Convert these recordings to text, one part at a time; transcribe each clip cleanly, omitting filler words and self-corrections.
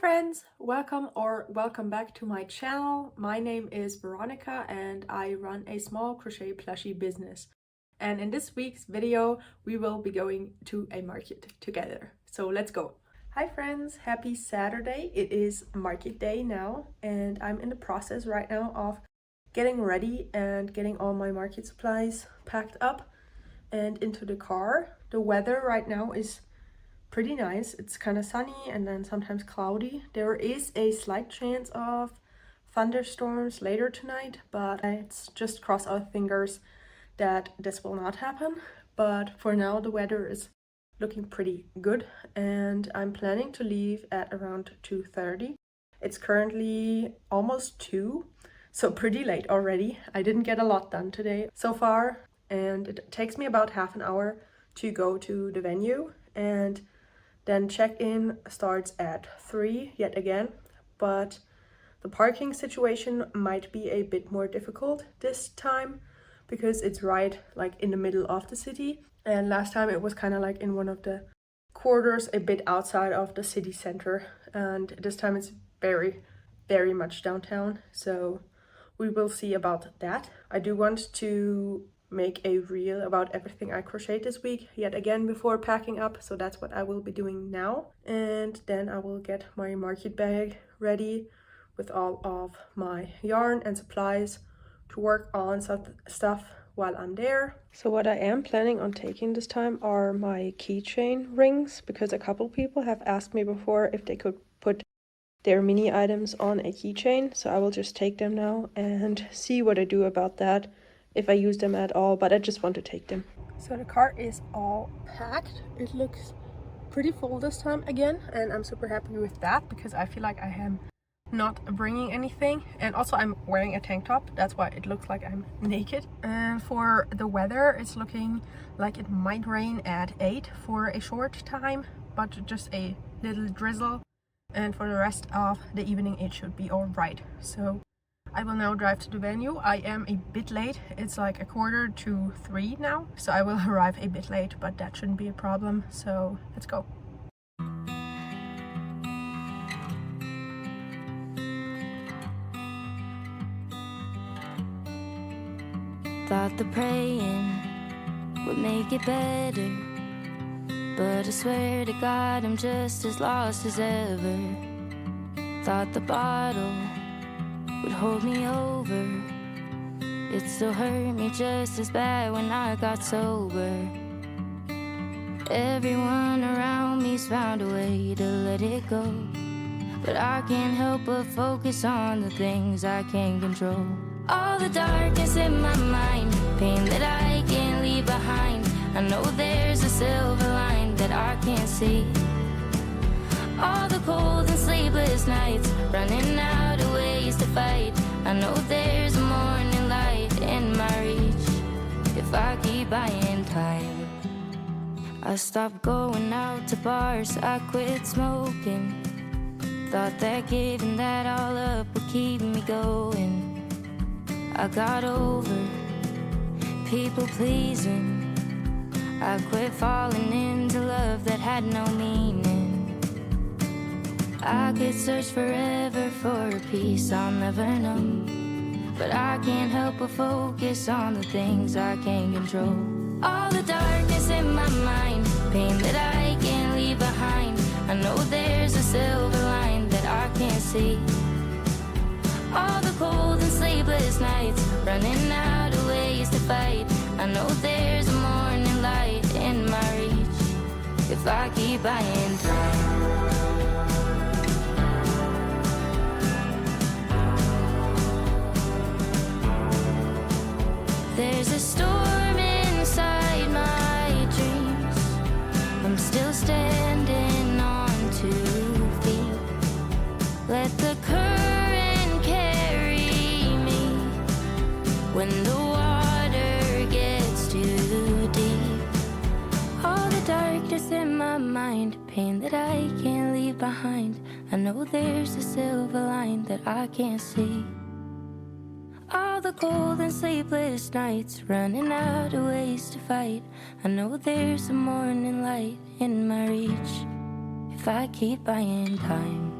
friends, welcome back to my channel. My name is Veronica and I run a small crochet plushie business. And in this week's video, we will be going to a market together. So let's go. Hi friends, happy Saturday. It is market day now and I'm in the process right now of getting ready and getting all my market supplies packed up and into the car. The weather right now is pretty nice. It's kind of sunny and then sometimes cloudy. There is a slight chance of thunderstorms later tonight, but let's just cross our fingers that this will not happen. But for now the weather is looking pretty good and I'm planning to leave at around 2:30. It's currently almost 2, so pretty late already. I didn't get a lot done today so far and it takes me about half an hour to go to the venue, and then check-in starts at 3 yet again, but the parking situation might be a bit more difficult this time because it's right like in the middle of the city, and last time it was kind of like in one of the quarters a bit outside of the city center, and this time it's very much downtown, so we will see about that. I do want to make a reel about everything I crocheted this week yet again before packing up, so that's what I will be doing now. And then I will get my market bag ready with all of my yarn and supplies to work on some stuff while I'm there. So what I am planning on taking this time are my keychain rings, because a couple people have asked me before if they could put their mini items on a keychain, so I will just take them now and see what I do about that, if I use them at all, but I just want to take them. So the cart is all packed. It looks pretty full this time again, and I'm super happy with that because I feel like I am not bringing anything, and also I'm wearing a tank top, that's why it looks like I'm naked. And for the weather, it's looking like it might rain at 8 for a short time, but just a little drizzle, and for the rest of the evening it should be all right. So I will now drive to the venue. I am a bit late. It's like 2:45 now, so I will arrive a bit late, but that shouldn't be a problem. So let's go. Thought the praying would make it better, but I swear to God I'm just as lost as ever. Thought the bottle would hold me over, it still hurt me just as bad when I got sober. Everyone around me's found a way to let it go, but I can't help but focus on the things I can't control. All the darkness in my mind, pain that I can't leave behind. I know there's a silver line that I can't see. All the cold and sleepless nights, running out of ways to fight. I know there's a morning light in my reach if I keep buying time. I stopped going out to bars, I quit smoking. Thought that giving that all up would keep me going. I got over people pleasing, I quit falling into love that had no meaning. I could search forever for a peace I'll never know, but I can't help but focus on the things I can't control. All the darkness in my mind, pain that I can't leave behind. I know there's a silver line that I can't see. All the cold and sleepless nights, running out of ways to fight. I know there's a morning light in my reach if I keep buying time. There's a storm inside my dreams, I'm still standing on 2 feet. Let the current carry me when the water gets too deep. All the darkness in my mind, pain that I can't leave behind. I know there's a silver line that I can't see. All the cold and sleepless nights, running out of ways to fight. I know there's a morning light in my reach if I keep buying time.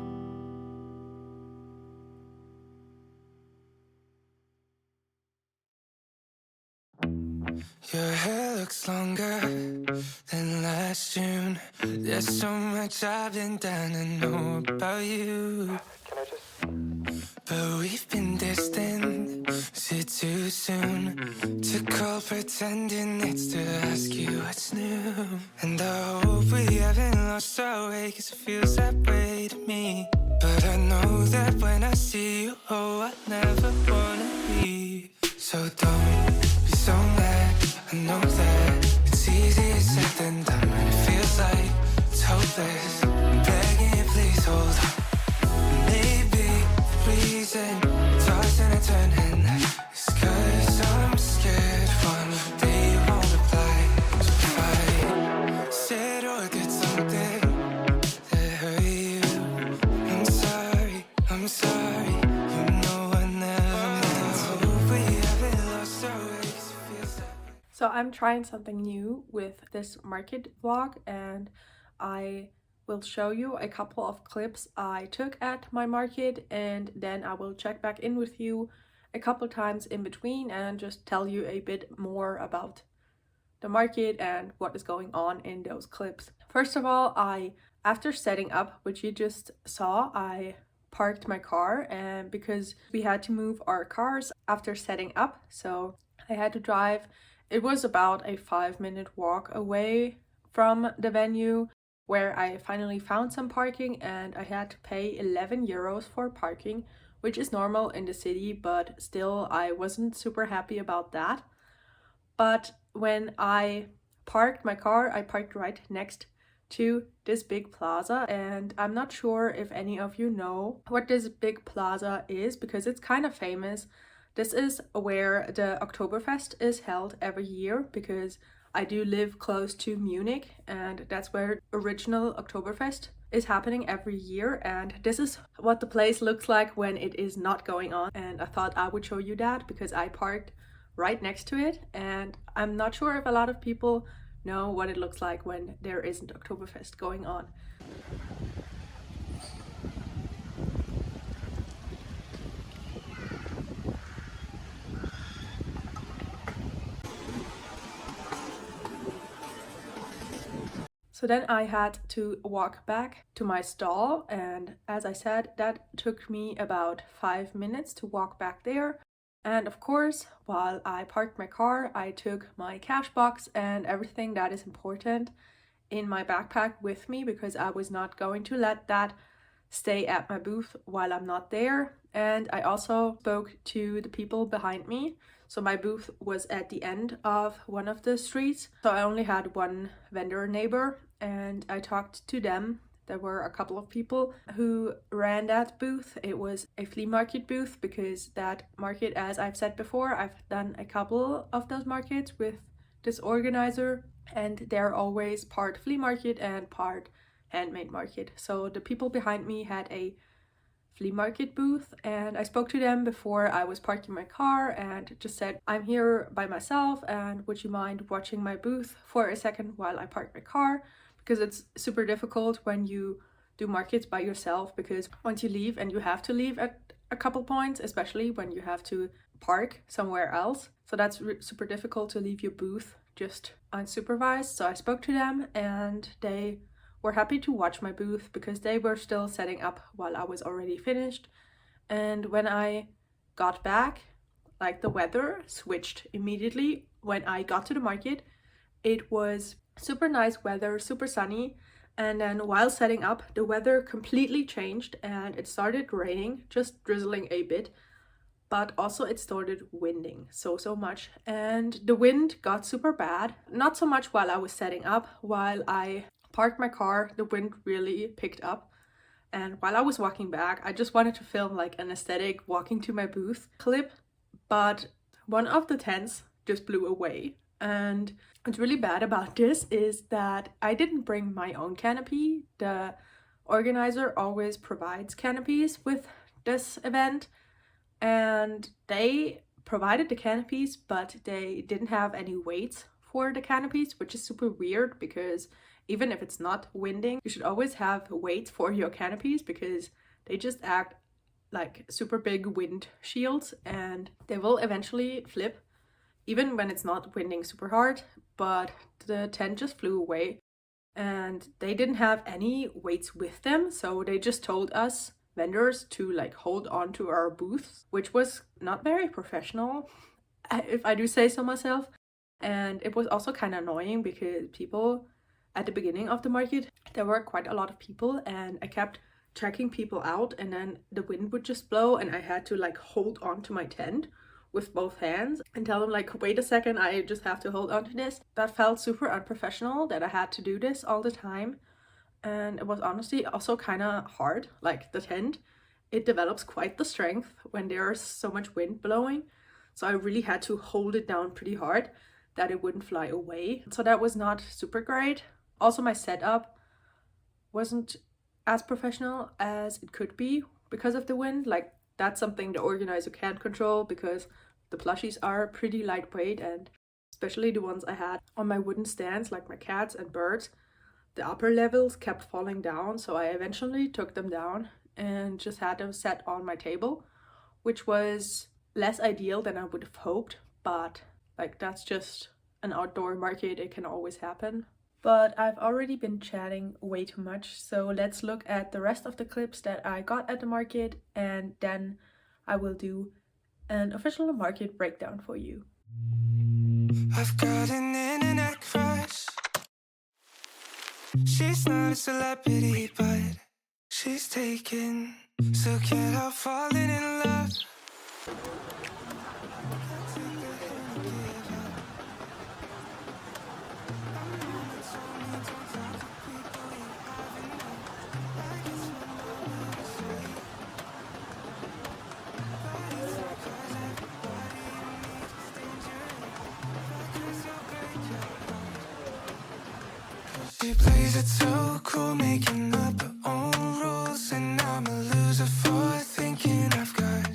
Your hair looks longer than last June. There's so much I've been down to know about you. Can I just... But we've been distant. Is it too soon to call pretending it's to ask you what's new? And I hope we haven't lost our way, 'cause it feels that way to me. But I know that when I see you, oh, I never wanna leave. So don't be so mad. I know that it's easier said than done, and it feels like it's hopeless. I'm begging you, please hold on. Maybe the reason tossing and turning is 'cause I'm scared one day you won't reply. So if I said or did something that hurt you, I'm sorry, I'm sorry. You know I never meant to. We haven't lost our way, 'cause it feels like... So I'm trying something new with this market vlog, and I will show you a couple of clips I took at my market, and then I will check back in with you a couple times in between and just tell you a bit more about the market and what is going on in those clips. First of all, after setting up, which you just saw, I parked my car, and because we had to move our cars after setting up, so I had to drive. It was about a 5-minute walk away from the venue where I finally found some parking, and I had to pay 11 euros for parking, which is normal in the city, but still I wasn't super happy about that. But when I parked my car, I parked right next to this big plaza, and I'm not sure if any of you know what this big plaza is, because it's kind of famous. This is where the Oktoberfest is held every year, because I do live close to Munich, and that's where original Oktoberfest is happening every year, and this is what the place looks like when it is not going on. And I thought I would show you that because I parked right next to it, and I'm not sure if a lot of people know what it looks like when there isn't Oktoberfest going on. So then I had to walk back to my stall, and as I said, that took me about 5 minutes to walk back there. And of course, while I parked my car, I took my cash box and everything that is important in my backpack with me, because I was not going to let that stay at my booth while I'm not there. And I also spoke to the people behind me. So my booth was at the end of one of the streets, so I only had one vendor neighbor, and I talked to them. There were a couple of people who ran that booth. It was a flea market booth, because that market, as I've said before, I've done a couple of those markets with this organizer, and they're always part flea market and part handmade market. So the people behind me had a flea market booth, and I spoke to them before I was parking my car and just said, I'm here by myself, and would you mind watching my booth for a second while I park my car? Because it's super difficult when you do markets by yourself, because once you leave, and you have to leave at a couple points, especially when you have to park somewhere else, so that's super difficult to leave your booth just unsupervised. So I spoke to them, and they were happy to watch my booth because they were still setting up while I was already finished. And when I got back, like, the weather switched immediately. When I got to the market, it was super nice weather, super sunny, and then while setting up, the weather completely changed and it started raining, just drizzling a bit, but also it started winding so much, and the wind got super bad. Not so much while I was setting up. While I parked my car, the wind really picked up, and while I was walking back, I just wanted to film like an aesthetic walking to my booth clip, but one of the tents just blew away. And what's really bad about this is that I didn't bring my own canopy. The organizer always provides canopies with this event, and they provided the canopies, but they didn't have any weights for the canopies, which is super weird, because even if it's not winding, you should always have weights for your canopies, because they just act like super big wind shields and they will eventually flip even when it's not winding super hard, but the tent just flew away and they didn't have any weights with them, so they just told us vendors to like hold on to our booths, which was not very professional, if I do say so myself. And it was also kind of annoying because people at the beginning of the market, there were quite a lot of people, and I kept checking people out, and then the wind would just blow and I had to like hold on to my tent with both hands and tell them like, wait a second, I just have to hold on to this. That felt super unprofessional that I had to do this all the time. And it was honestly also kind of hard. Like the tent, it develops quite the strength when there's so much wind blowing. So I really had to hold it down pretty hard that it wouldn't fly away. So that was not super great. Also, my setup wasn't as professional as it could be because of the wind. Like that's something the organizer can't control because the plushies are pretty lightweight, and especially the ones I had on my wooden stands, like my cats and birds, the upper levels kept falling down, so I eventually took them down and just had them set on my table, which was less ideal than I would have hoped, but like that's just an outdoor market, it can always happen. But I've already been chatting way too much, so let's look at the rest of the clips that I got at the market, and then I will do an official market breakdown for you. I've got an internet crush. She's not a celebrity, but she's taken. So can't help falling in love. She plays it so cool, making up her own rules, and I'm a loser for thinking I've got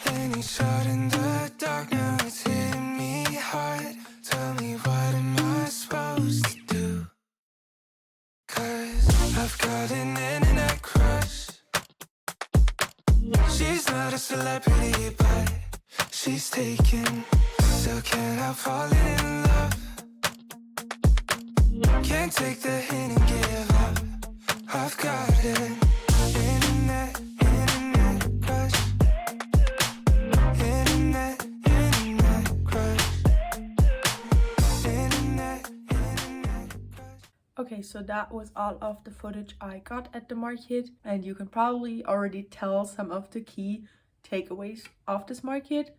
any shot in the dark. Now it's hitting me hard. Tell me, what am I supposed to do? 'Cause I've got an internet crush. She's not a celebrity, but she's taken. Still can't help falling in love. Can't take the hint and give up. I've got it. Internet crush. Internet crush. Internet crush. Okay, so that was all of the footage I got at the market, and you can probably already tell some of the key takeaways of this market.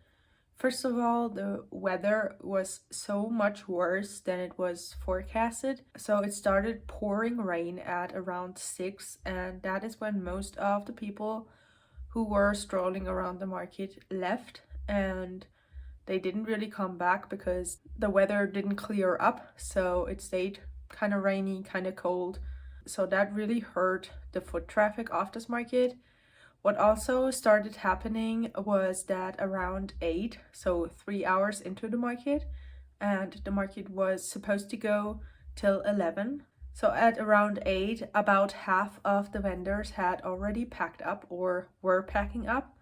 First of all, the weather was so much worse than it was forecasted. So it started pouring rain at around 6, and that is when most of the people who were strolling around the market left, and they didn't really come back because the weather didn't clear up, so it stayed kind of rainy, kind of cold. So that really hurt the foot traffic of this market. What also started happening was that around 8, so 3 hours into the market, and the market was supposed to go till 11. So at around 8, about half of the vendors had already packed up or were packing up.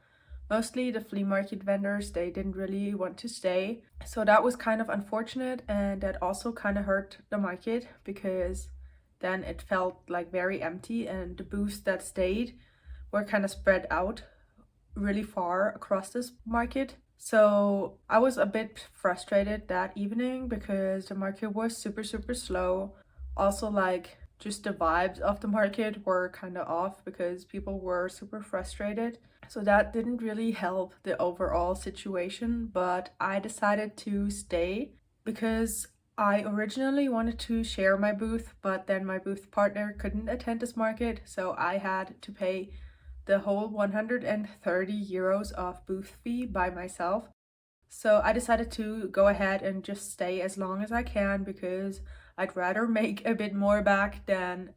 Mostly the flea market vendors, they didn't really want to stay. So that was kind of unfortunate, and that also kind of hurt the market because then it felt like very empty, and the booths that stayed were kind of spread out really far across this market. So I was a bit frustrated that evening because the market was super slow. Also, like, just the vibes of the market were kind of off because people were super frustrated. So that didn't really help the overall situation, but I decided to stay because I originally wanted to share my booth, but then my booth partner couldn't attend this market, so I had to pay the whole 130 euros of booth fee by myself. So I decided to go ahead and just stay as long as I can because I'd rather make a bit more back than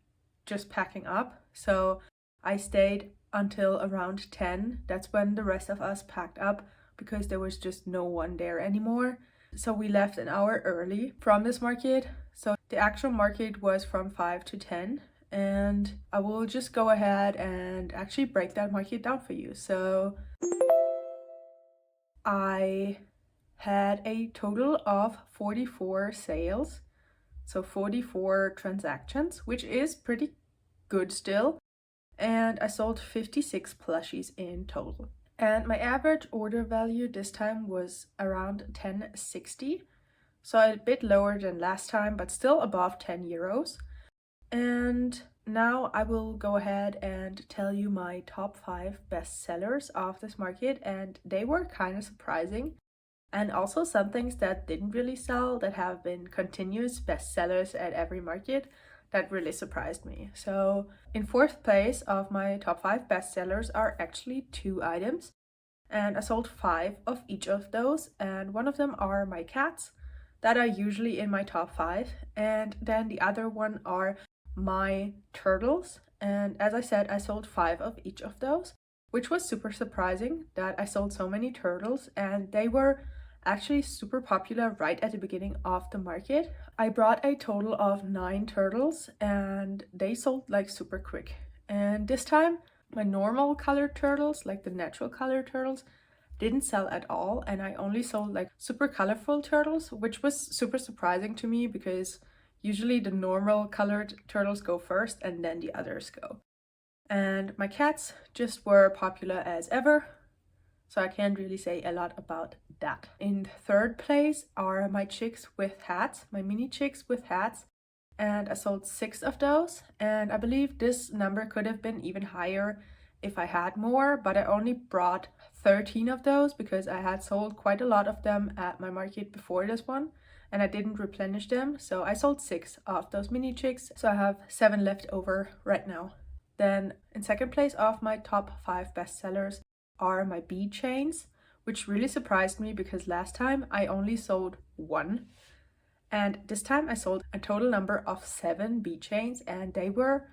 just packing up. So I stayed until around 10. That's when the rest of us packed up because there was just no one there anymore. So we left an hour early from this market. So the actual market was from 5 to 10. And I will just go ahead and actually break that market down for you. So I had a total of 44 sales, so 44 transactions, which is pretty good still. And I sold 56 plushies in total. And my average order value this time was around 10.60, so a bit lower than last time, but still above 10 euros. And now I will go ahead and tell you my top 5 best sellers of this market, and they were kind of surprising. And also some things that didn't really sell that have been continuous best sellers at every market that really surprised me. So in 4th place of my top 5 best sellers are actually 2 items, and I sold 5 of each of those, and one of them are my cats that are usually in my top 5, and then the other one are my turtles, and as I said, I sold 5 of each of those, which was super surprising that I sold so many turtles, and they were actually super popular right at the beginning of the market. I brought a total of 9 turtles and they sold like super quick. And this time my normal colored turtles, like the natural colored turtles, didn't sell at all, and I only sold like super colorful turtles, which was super surprising to me because usually the normal colored turtles go first and then the others go. And my cats just were popular as ever, so I can't really say a lot about that. In 3rd place are my chicks with hats, my mini chicks with hats, and I sold 6 of those, and I believe this number could have been even higher if I had more, but I only brought 13 of those because I had sold quite a lot of them at my market before this one, and I didn't replenish them, so I sold 6 of those mini chicks, so I have 7 left over right now. Then in 2nd place of my top 5 bestsellers are my bead chains, which really surprised me because last time I only sold 1, and this time I sold a total number of 7 bead chains, and they were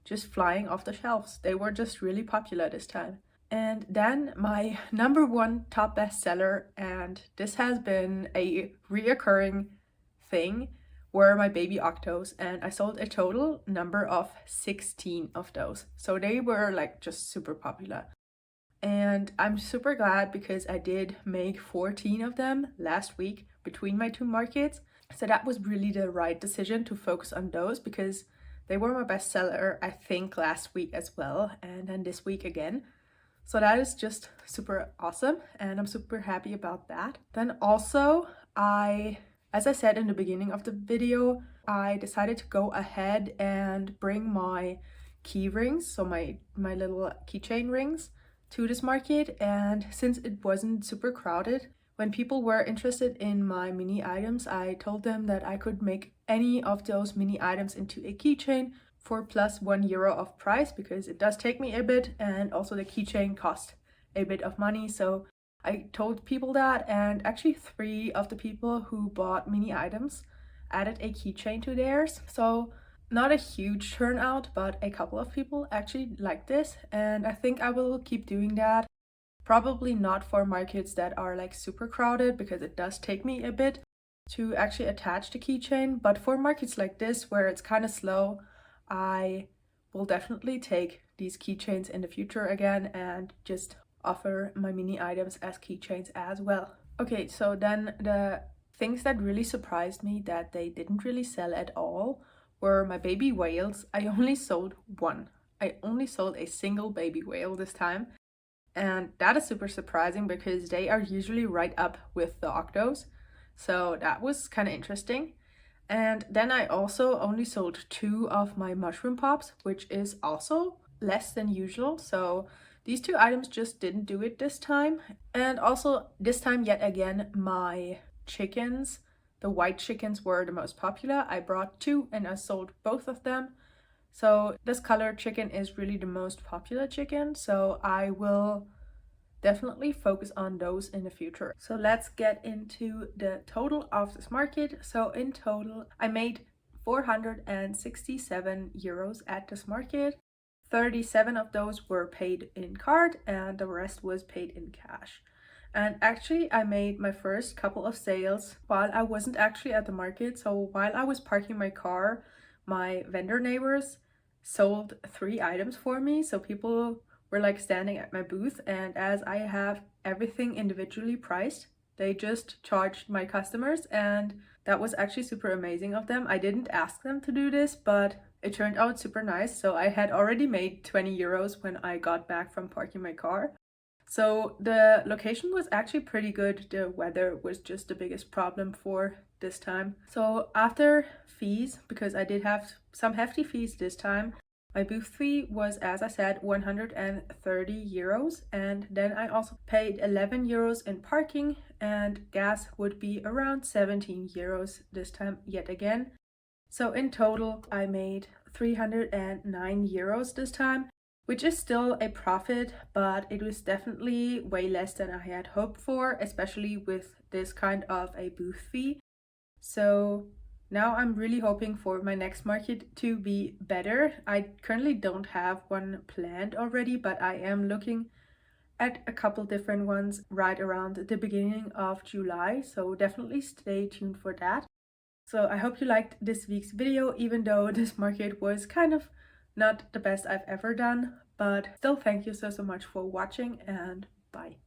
just flying off the shelves. They were just really popular this time. And then my number 1 top bestseller, and this has been a reoccurring thing, were my baby octos, and I sold a total number of 16 of those. So they were like just super popular. And I'm super glad because I did make 14 of them last week between my 2 markets. So that was really the right decision to focus on those because they were my bestseller, I think, last week as well, and then this week again. So that is just super awesome, and I'm super happy about that. Then also, as I said in the beginning of the video, I decided to go ahead and bring my key rings, so my little keychain rings, to this market. And since it wasn't super crowded, when people were interested in my mini items, I told them that I could make any of those mini items into a keychain for plus 1 euro of price, because it does take me a bit, and also the keychain cost a bit of money. So I told people that, and actually 3 of the people who bought mini items added a keychain to theirs. So not a huge turnout, but a couple of people actually liked this, and I think I will keep doing that. Probably not for markets that are like super crowded because it does take me a bit to actually attach the keychain, but for markets like this where it's kind of slow, I will definitely take these keychains in the future again and just offer my mini items as keychains as well. Okay, so then the things that really surprised me that they didn't really sell at all were my baby whales. I only sold 1. I only sold a single baby whale this time. And that is super surprising because they are usually right up with the octos. So that was kind of interesting. And then I also only sold 2 of my mushroom pops, which is also less than usual. So these 2 items just didn't do it this time. And also this time, yet again, my chickens, the white chickens, were the most popular. I brought 2 and I sold both of them. So this color chicken is really the most popular chicken, so I will definitely focus on those in the future. So let's get into the total of this market. So in total, I made 467 euros at this market. 37 of those were paid in card and the rest was paid in cash. And actually I made my first couple of sales while I wasn't actually at the market. So while I was parking my car, my vendor neighbors sold 3 items for me. So people were like standing at my booth, and as I have everything individually priced, They just charged my customers, and that was actually super amazing of them. I didn't ask them to do this, but it turned out super nice. So I had already made 20 euros when I got back from parking my car. So the location was actually pretty good. The weather was just the biggest problem for this time. So after fees, because I did have some hefty fees this time, my booth fee was, as I said, 130 euros, and then I also paid 11 euros in parking, and gas would be around 17 euros this time yet again. So in total I made 309 euros this time, which is still a profit, but it was definitely way less than I had hoped for, especially with this kind of a booth fee. So now I'm really hoping for my next market to be better. I currently don't have one planned already, but I am looking at a couple different ones right around the beginning of July, so definitely stay tuned for that. So I hope you liked this week's video, even though this market was kind of not the best I've ever done, but still thank you so much for watching, and bye.